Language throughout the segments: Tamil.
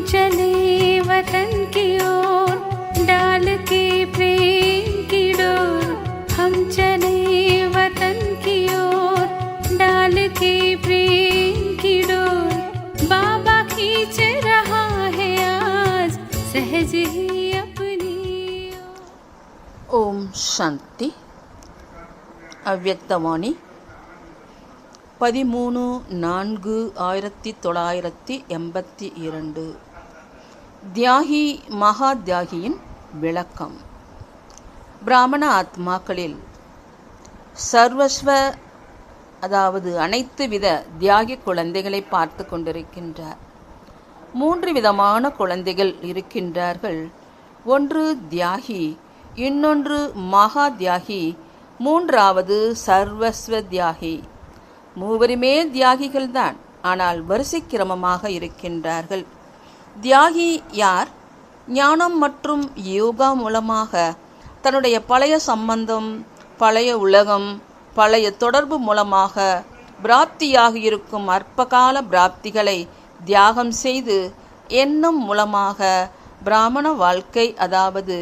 चले वतन की ओर डाल के प्रेम की डोर। हम चले वतन की ओर डाल के प्रेम की डोर। बाबा खींच रहा है आज सहज ही अपनी ஓம் சாந்தி. அவ்யக்தவாணி 13/4/1982. தியாகி மகா தியாகியின் விளக்கம். பிராமண ஆத்மாக்களில் சர்வஸ்வ அதாவது அனைத்து வித தியாகி குழந்தைகளை பார்த்து கொண்டிருக்கின்றார். 3 விதமான குழந்தைகள் இருக்கின்றார்கள். ஒன்று தியாகி, இன்னொன்று மகா தியாகி, மூன்றாவது சர்வஸ்வ தியாகி. மூவருமே தியாகிகள்தான், ஆனால் வரிசை கிரமமாக இருக்கின்றார்கள். தியாகி யார்? ஞானம் மற்றும் யோகா மூலமாக தன்னுடைய பழைய சம்பந்தம், பழைய உலகம், பழைய தொடர்பு மூலமாக பிராப்தியாக இருக்கும் அற்பகால பிராப்திகளை தியாகம் செய்து எண்ணம் மூலமாக பிராமண வாழ்க்கை அதாவது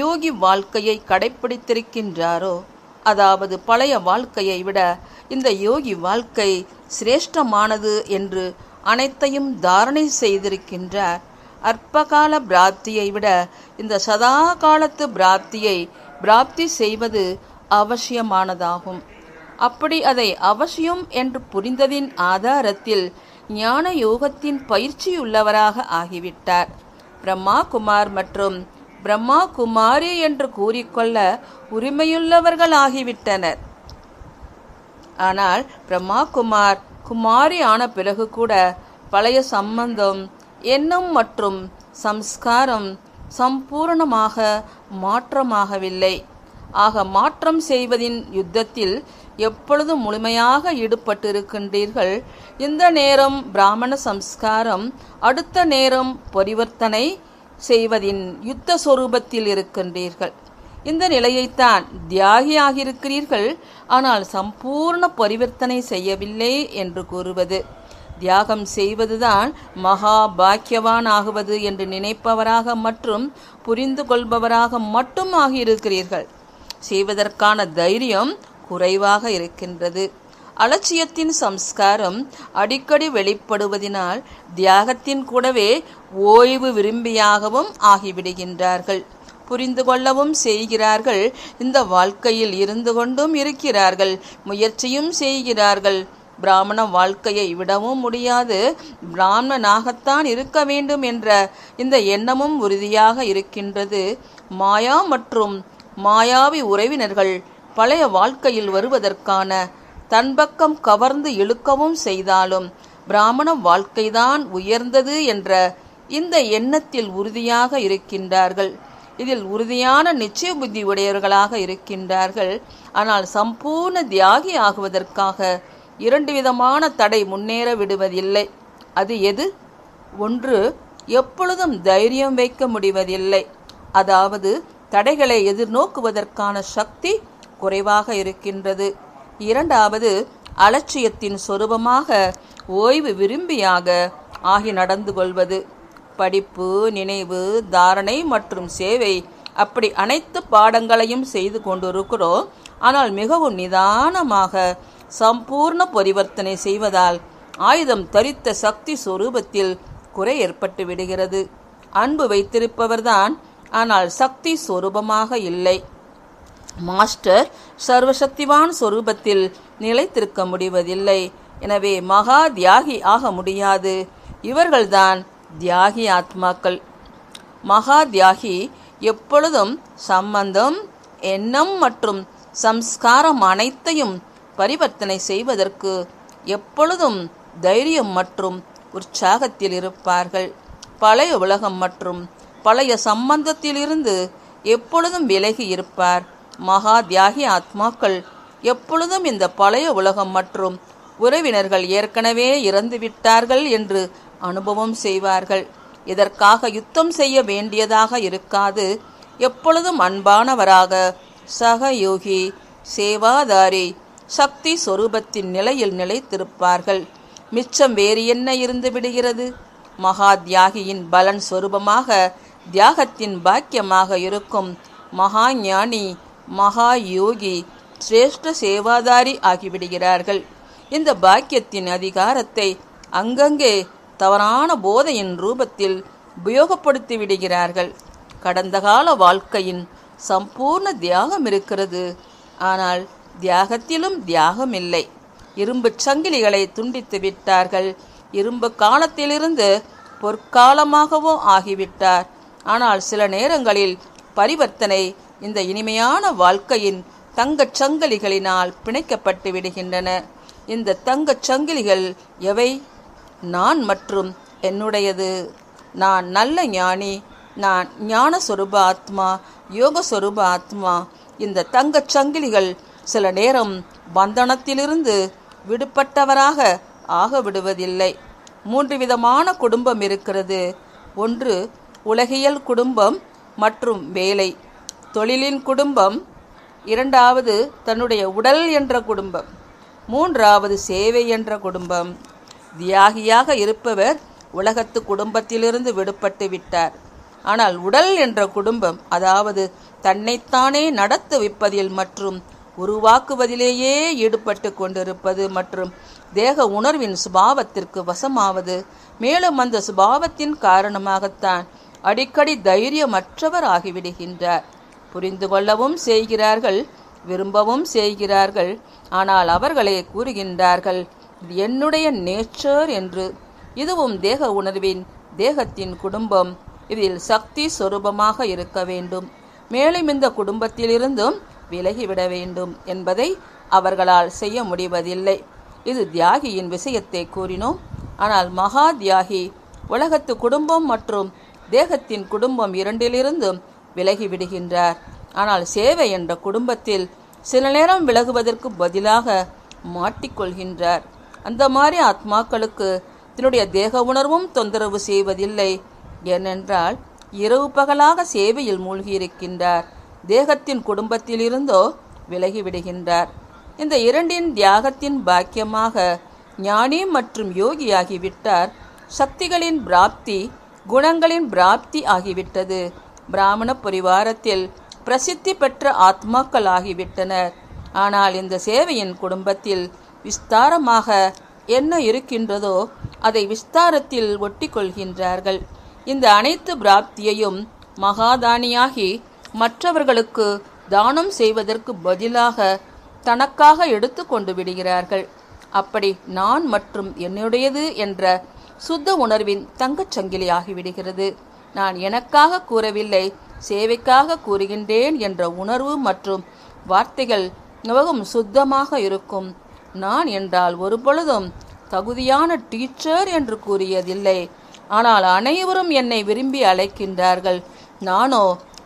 யோகி வாழ்க்கையை கடைப்பிடித்திருக்கின்றாரோ, அதாவது பழைய வாழ்க்கையை விட இந்த யோகி வாழ்க்கை சிரேஷ்டமானது என்று அனைத்தையும் தாரணை செய்திருக்கின்றார். அற்பகால பிராப்தியை விட இந்த சதா காலத்து பிராப்தியை பிராப்தி செய்வது அவசியமானதாகும். அப்படி அதை அவசியம் என்று புரிந்ததின் ஆதாரத்தில் ஞான யோகத்தின் பயிற்சியுள்ளவராக ஆகிவிட்டார். பிரம்மா குமார் மற்றும் பிரம்மா குமாரி என்று கூறிக்கொள்ள உரிமையுள்ளவர்கள் ஆகிவிட்டனர். ஆனால் பிரம்மா குமார் குமாரி ஆன பிறகு கூட பழைய சம்பந்தம், எண்ணம் மற்றும் சம்ஸ்காரம் சம்பூர்ணமாக மாற்றமாகவில்லை. ஆக மாற்றம் செய்வதின் யுத்தத்தில் எப்பொழுதும் முழுமையாக ஈடுபட்டிருக்கின்றீர்கள். இந்த நேரம் பிராமண சம்ஸ்காரம், அடுத்த நேரம் பரிவர்த்தனை செய்வதின் யுத்த சொரூபத்தில் இருக்கின்றீர்கள். இந்த நிலையைத்தான் தியாகி ஆகியிருக்கிறீர்கள், ஆனால் சம்பூர்ண பரிவர்த்தனை செய்யவில்லை என்று கூறுவது. தியாகம் செய்வதுதான் மகா பாக்கியவான் ஆகுவது என்று நினைப்பவராக மற்றும் புரிந்து கொள்பவராக மட்டும் ஆகியிருக்கிறீர்கள். செய்வதற்கான தைரியம் குறைவாக இருக்கின்றது. அலட்சியத்தின் சம்ஸ்காரம் அடிக்கடி வெளிப்படுவதினால் தியாகத்தின் கூடவே ஓய்வு விரும்பியாகவும் ஆகிவிடுகின்றார்கள். புரிந்து கொள்ளவும் செய்கிறார்கள். இந்த வாழ்க்கையில் இருந்து கொண்டும் இருக்கிறார்கள், முயற்சியும் செய்கிறார்கள். பிராமண வாழ்க்கையை விடவும் முடியாது, பிராமணனாகத்தான் இருக்க வேண்டும் என்ற இந்த எண்ணமும் உறுதியாக இருக்கின்றது. மாயா மற்றும் மாயாவி உறவினர்கள் பழைய வாழ்க்கையில் வருவதற்கான தன்பக்கம் கவர்ந்து இழுக்கவும் செய்தாலும் பிராமண வாழ்க்கைதான் உயர்ந்தது என்ற இந்த எண்ணத்தில் உறுதியாக இருக்கின்றார்கள். இதில் உறுதியான நிச்சய புத்தி உடையவர்களாக இருக்கின்றார்கள். ஆனால் சம்பூர்ண தியாகி ஆகுவதற்காக 2 விதமான தடை முன்னேற விடுவதில்லை. அது எது? ஒன்று, எப்பொழுதும் தைரியம் வைக்க முடிவதில்லை, அதாவது தடைகளை எதிர்நோக்குவதற்கான சக்தி குறைவாக இருக்கின்றது. இரண்டாவது, அலட்சியத்தின் சொரூபமாக ஓய்வு விரும்பியாக ஆகி நடந்து கொள்வது. படிப்பு, நினைவு, தாரணை மற்றும் சேவை, அப்படி அனைத்து பாடங்களையும் செய்து கொண்டிருக்கிறோம். ஆனால் மிகவும் நிதானமாக சம்பூர்ண பரிவர்த்தனை செய்வதால் ஆயுதம் தரித்த சக்தி சொரூபத்தில் குறை ஏற்பட்டு விடுகிறது. அன்பு வைத்திருப்பவர்தான், ஆனால் சக்தி சொரூபமாக இல்லை. மாஸ்டர் சர்வசக்திவான் சொரூபத்தில் நிலைத்திருக்க முடிவதில்லை. எனவே மகா தியாகி ஆக முடியாது. இவர்கள்தான் தியாகி ஆத்மாக்கள். மகா தியாகி எப்பொழுதும் சம்பந்தம், எண்ணம் மற்றும் சம்ஸ்காரம் அனைத்தையும் பரிவர்த்தனை செய்வதற்கு எப்பொழுதும் தைரியம் மற்றும் உற்சாகத்தில் இருப்பார்கள். பழைய உலகம் மற்றும் பழைய சம்பந்தத்திலிருந்து எப்பொழுதும் விலகி இருப்பார். மகா தியாகி ஆத்மாக்கள் எப்பொழுதும் இந்த பழைய உலகம் மற்றும் உறவினர்கள் ஏற்கனவே இறந்துவிட்டார்கள் என்று அனுபவம் செய்வார்கள். இதற்காக யுத்தம் செய்ய வேண்டியதாக இருக்காது. எப்பொழுதும் அன்பானவராக, சகயோகி, சேவாதாரி, சக்தி சொரூபத்தின் நிலையில் நிலைத்திருப்பார்கள். மிச்சம் வேறு என்ன இருந்து விடுகிறது? மகா தியாகியின் பலன் சொரூபமாக, தியாகத்தின் பாக்கியமாக இருக்கும் மகா ஞானி, மகா யோகி, சிரேஷ்ட சேவாதாரி ஆகிவிடுகிறார்கள். இந்த பாக்கியத்தின் அதிகாரத்தை அங்கங்கே தவறான போதையின் ரூபத்தில் உபயோகப்படுத்தி விடுகிறார்கள். கடந்த கால வாழ்க்கையின் சம்பூர்ண தியாகம் இருக்கிறது. ஆனால் தியாகத்திலும் தியாகம் இல்லை. இரும்பு சங்கிலிகளை துண்டித்து விட்டார்கள். இரும்பு காலத்திலிருந்து பொற்காலமாகவோ ஆகிவிட்டார். ஆனால் சில நேரங்களில் பரிவர்த்தனை இந்த இனிமையான வாழ்க்கையின் தங்கச் சங்கிலிகளினால் பிணைக்கப்பட்டு விடுகின்றன. இந்த தங்கச் சங்கிலிகள் எவை? நான் மற்றும் என்னுடையது. நான் நல்ல ஞானி, நான் ஞானஸ்வரூப ஆத்மா, யோகஸ்வரூப ஆத்மா. இந்த தங்கச் சங்கிலிகள் சில நேரம் பந்தனத்திலிருந்து விடுபட்டவராக ஆக விடுவதில்லை. 3 விதமான குடும்பம் இருக்கிறது. ஒன்று உலகியல் குடும்பம் மற்றும் வேலை, தொழிலின் குடும்பம். 2வது தன்னுடைய உடல் என்ற குடும்பம். 3வது சேவை என்ற குடும்பம். தியாகியாக இருப்பவர் உலகத்து குடும்பத்திலிருந்து விடுபட்டு விட்டார். ஆனால் உடல் என்ற குடும்பம், அதாவது தன்னைத்தானே நடத்துவிப்பதில் மற்றும் உருவாக்குவதிலேயே ஈடுபட்டு கொண்டிருப்பது மற்றும் தேக உணர்வின் சுபாவத்திற்கு வசமாவது. மேலும் அந்த சுபாவத்தின் காரணமாகத்தான் அடிக்கடி தைரியமற்றவர் ஆகிவிடுகின்றார். புரிந்து கொள்ளவும் செய்கிறார்கள், விரும்பவும் செய்கிறார்கள். ஆனால் அவர்களே கூறுகின்றார்கள், இது என்னுடைய நேச்சர் என்று. இதுவும் தேக உணர்வின், தேகத்தின் குடும்பம். இதில் சக்தி சொரூபமாக இருக்க வேண்டும். மேலும் இந்த குடும்பத்திலிருந்தும் விலகிவிட வேண்டும் என்பதை அவர்களால் செய்ய முடிவதில்லை. இது தியாகியின் விஷயத்தை கூறினோம். ஆனால் மகா தியாகி உலகத்து குடும்பம் மற்றும் தேகத்தின் குடும்பம் இரண்டிலிருந்தும் விலகிவிடுகின்றார். ஆனால் சேவை என்ற குடும்பத்தில் சில நேரம் விலகுவதற்கு பதிலாக மாட்டிக்கொள்கின்றார். அந்த மாதிரி ஆத்மாக்களுக்கு தன்னுடைய தேக உணர்வும் தொந்தரவு செய்வதில்லை. ஏனென்றால் இரவு பகலாக சேவையில் மூழ்கியிருக்கின்றார். தேகத்தின் குடும்பத்திலிருந்தோ விலகிவிடுகின்றார். இந்த இரண்டின் தியாகத்தின் பாக்கியமாக ஞானி மற்றும் யோகி ஆகிவிட்டார். சக்திகளின் பிராப்தி, குணங்களின் பிராப்தி ஆகிவிட்டது. பிராமண பரிவாரத்தில் பிரசித்தி பெற்ற ஆத்மாக்கள் ஆகிவிட்டனர். ஆனால் இந்த சேவையின் குடும்பத்தில் விஸ்தாரமாக என்ன இருக்கின்றதோ அதை விஸ்தாரத்தில் ஒட்டி கொள்கின்றார்கள். இந்த அனைத்து பிராப்தியையும் மகாதானியாகி மற்றவர்களுக்கு தானம் செய்வதற்கு பதிலாக தனக்காக எடுத்து கொண்டு விடுகிறார்கள். அப்படி நான் மற்றும் என்னுடையது என்ற சுத்த உணர்வின் தங்கச் சங்கிலி ஆகிவிடுகிறது. நான் எனக்காக கூறவில்லை, சேவைக்காக கூறுகின்றேன் என்ற உணர்வு மற்றும் வார்த்தைகள் மிகவும் சுத்தமாக இருக்கும். நான் என்றால் ஒரு பொழுதும் தகுதியான டீச்சர் என்று கூறியதில்லை. ஆனால் அனைவரும் என்னை விரும்பி அழைக்கின்றார்கள். நானோ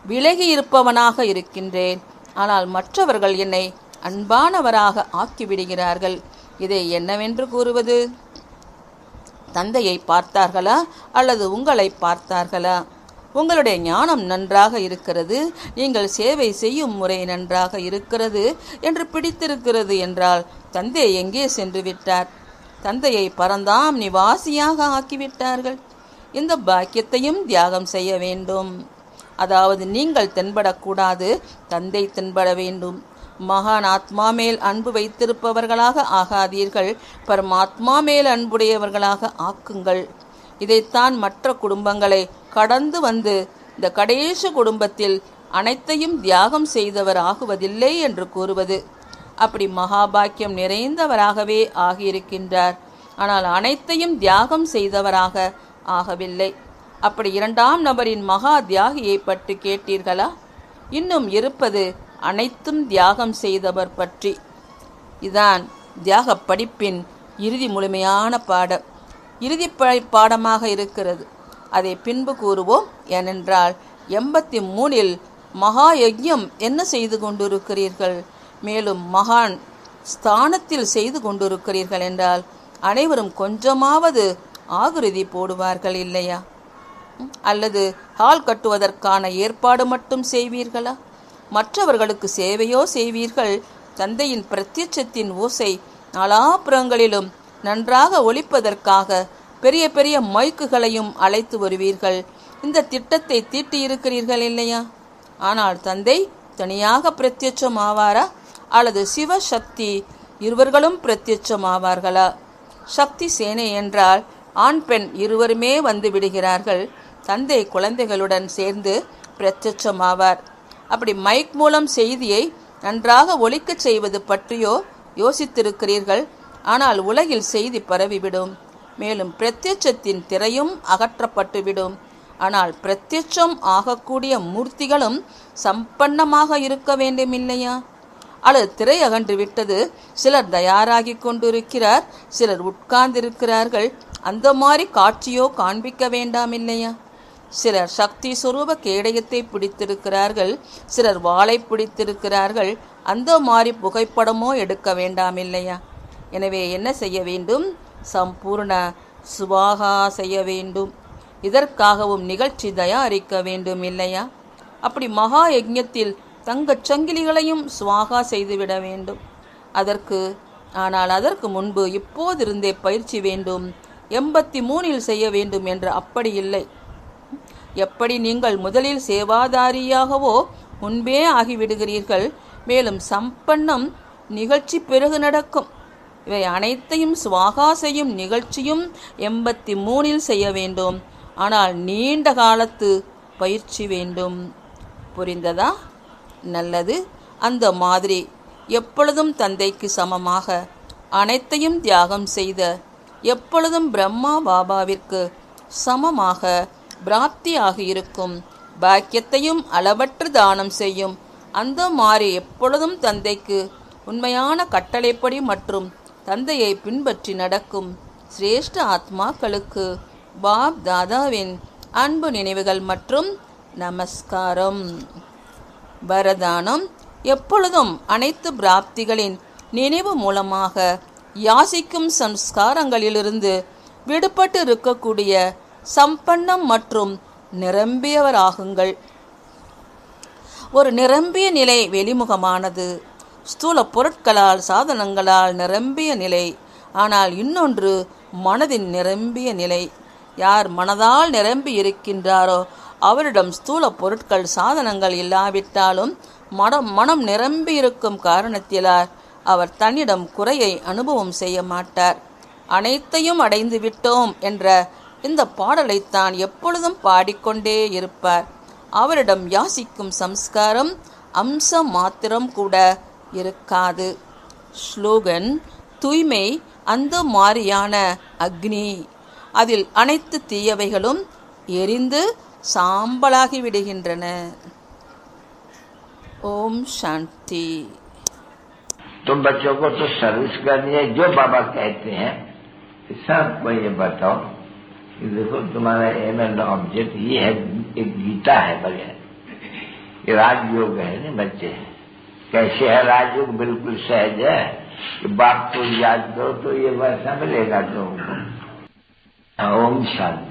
விலகி இருப்பவனாக இருக்கின்றேன். ஆனால் மற்றவர்கள் என்னை அன்பானவராக ஆக்கிவிடுகிறார்கள். இதை என்னவென்று கூறுவது? தந்தையை பார்த்தார்களா அல்லது உங்களை பார்த்தார்களா? உங்களுடைய ஞானம் நன்றாக இருக்கிறது, நீங்கள் சேவை செய்யும் முறை நன்றாக இருக்கிறது என்று பிடித்திருக்கிறது என்றால் தந்தை எங்கே சென்று விட்டார்? தந்தையை பரந்தாம் நிவாசியாக ஆக்கிவிட்டார்கள். இந்த பாக்கியத்தையும் தியாகம் செய்ய வேண்டும். அதாவது நீங்கள் தென்படக்கூடாது, தந்தை தென்பட வேண்டும். மகான் ஆத்மா மேல் அன்பு வைத்திருப்பவர்களாக ஆகாதீர்கள், பரமாத்மா மேல் அன்புடையவர்களாக ஆக்குங்கள். இதைத்தான் மற்ற குடும்பங்களை கடந்து வந்து இந்த கடைசி குடும்பத்தில் அனைத்தையும் தியாகம் செய்தவர் ஆகுவதில்லை என்று கூறுவது. அப்படி மகாபாக்கியம் நிறைந்தவராகவே ஆகியிருக்கின்றார். ஆனால் அனைத்தையும் தியாகம் செய்தவராக ஆகவில்லை. அப்படி 2ஆம் நபரின் மகா தியாகியை பற்றி கேட்டீர்களா? இன்னும் இருப்பது அனைத்தும் தியாகம் செய்தவர் பற்றி. இதான் தியாக படிப்பின் இறுதி முழுமையான பாடம், இறுதி பாடமாக இருக்கிறது. அதை பின்பு கூறுவோம். ஏனென்றால் 83இல் மகா யஜ்ஞம் என்ன செய்து கொண்டிருக்கிறீர்கள், மேலும் மகான் ஸ்தானத்தில் செய்து கொண்டிருக்கிறீர்கள் என்றால் அனைவரும் கொஞ்சமாவது ஆகுருதி போடுவார்கள் இல்லையா? அல்லது ஹால் கட்டுவதற்கான ஏற்பாடு மட்டும் செய்வீர்களா? மற்றவர்களுக்கு சேவையோ செய்வீர்கள். தந்தையின் பிரத்யட்சத்தின் ஓசை நாலாபுறங்களிலும் நன்றாக ஒலிப்பதற்காக பெரிய பெரிய மைக்குகளையும் அழைத்து வருவீர்கள். இந்த திட்டத்தை தீட்டியிருக்கிறீர்கள் இல்லையா? ஆனால் தந்தை தனியாக பிரத்யட்சம் ஆவாரா அல்லது சிவசக்தி இருவர்களும் பிரத்யட்சம் ஆவார்களா? சக்தி சேனை என்றால் ஆண் பெண் இருவருமே வந்து விடுகிறார்கள். தந்தை குழந்தைகளுடன் சேர்ந்து பிரத்யட்சம் ஆவார். அப்படி மைக் மூலம் செய்தியை நன்றாக ஒலிக்கச் செய்வது பற்றியோ யோசித்திருக்கிறீர்கள்? ஆனால் உலகில் செய்தி பரவிவிடும். மேலும் பிரத்யட்சத்தின் திரையும் அகற்றப்பட்டுவிடும். ஆனால் பிரத்யட்சம் ஆகக்கூடிய மூர்த்திகளும் சம்பன்னமாக இருக்க வேண்டும் இல்லையா? அல்லது திரை அகன்று விட்டது, சிலர் தயாராகி கொண்டிருக்கிறார், சிலர் உட்கார்ந்திருக்கிறார்கள். அந்த மாதிரி காட்சியோ காண்பிக்க வேண்டாம் இல்லையா? சிலர் சக்தி சுரூப கேடயத்தை பிடித்திருக்கிறார்கள், சிலர் வாளை பிடித்திருக்கிறார்கள். அந்த மாதிரி புகைப்படமோ எடுக்க வேண்டாம் இல்லையா? எனவே என்ன செய்ய வேண்டும்? சம்பூர்ண சுவாகா செய்ய வேண்டும். இதற்காகவும் நிகழ்ச்சி தயாரிக்க வேண்டும் இல்லையா? அப்படி மகா யஜ்ஞத்தில் தங்கச் சங்கிலிகளையும் சுவாகா செய்துவிட வேண்டும். ஆனால் அதற்கு முன்பு இப்போதிருந்தே பயிற்சி வேண்டும். 83 செய்ய வேண்டும் என்று அப்படி இல்லை. எப்படி நீங்கள் முதலில் சேவாதாரியாகவோ முன்பே ஆகிவிடுகிறீர்கள். மேலும் சம்பன்னம் நிகழ்ச்சி பிறகு நடக்கும். இவை அனைத்தையும் சுவாகா செய்யும் நிகழ்ச்சியும் 83 செய்ய வேண்டும். ஆனால் நீண்ட காலத்து பயிற்சி வேண்டும். புரிந்ததா? நல்லது. அந்த மாதிரி எப்பொழுதும் தந்தைக்கு சமமாக அனைத்தையும் தியாகம் செய்த, எப்பொழுதும் பிரம்மா பாபாவிற்கு சமமாக பிராப்தியாக இருக்கும், பாக்கியத்தையும் அளவற்று தானம் செய்யும், அந்த மாதிரி எப்பொழுதும் தந்தைக்கு உண்மையான கட்டளைப்படி மற்றும் தந்தையை பின்பற்றி நடக்கும் சிரேஷ்ட ஆத்மாக்களுக்கு பாப் தாதாவின் அன்பு நினைவுகள் மற்றும் நமஸ்காரம். வரதானம்: எப்பொழுதும் அனைத்து பிராப்திகளின் நினைவு மூலமாக யாசிக்கும் சம்ஸ்காரங்களிலிருந்து விடுபட்டு இருக்கக்கூடிய சம்பன்னம் மற்றும் நிரம்பியவராகுங்கள். ஒரு நிரம்பிய நிலை வெளிமுகமானது, ஸ்தூல பொருட்களால் சாதனங்களால் நிரம்பிய நிலை. ஆனால் இன்னொன்று மனதின் நிரம்பிய நிலை. யார் மனதால் நிரம்பி இருக்கின்றாரோ அவரிடம் ஸ்தூல பொருட்கள் சாதனங்கள் இல்லாவிட்டாலும் மனம் நிரம்பி இருக்கும் காரணத்திலார் அவர் தன்னிடம் குறையை அனுபவம் செய்ய மாட்டார். அனைத்தையும் அடைந்து விட்டோம் என்ற இந்த பாடலைத்தான் எப்பொழுதும் பாடிக்கொண்டே இருப்பார். அவரிடம் யாசிக்கும் சம்ஸ்காரம் அம்சம் மாத்திரம் கூட இருக்காது. ஸ்லோகன்: தூய்மை அந்த மாதிரியான அக்னி, அதில் அனைத்து தீயவைகளும் எரிந்து சாம்பலாகி விடுகின்றன. ஓம் சாந்தி. तुम बच्चों को तो सर्विस करनी है, जो बाबा कहते हैं सबको ये बताओ कि देखो तुम्हारा एम एंड ऑब्जेक्ट ये है, एक गीता है बगैर, ये राजयोग है ना बच्चे। कैसे है राजयोग? बिल्कुल सहज है कि बाप को याद करो तो ये वैसा मिलेगा तुमको। ओम शांति।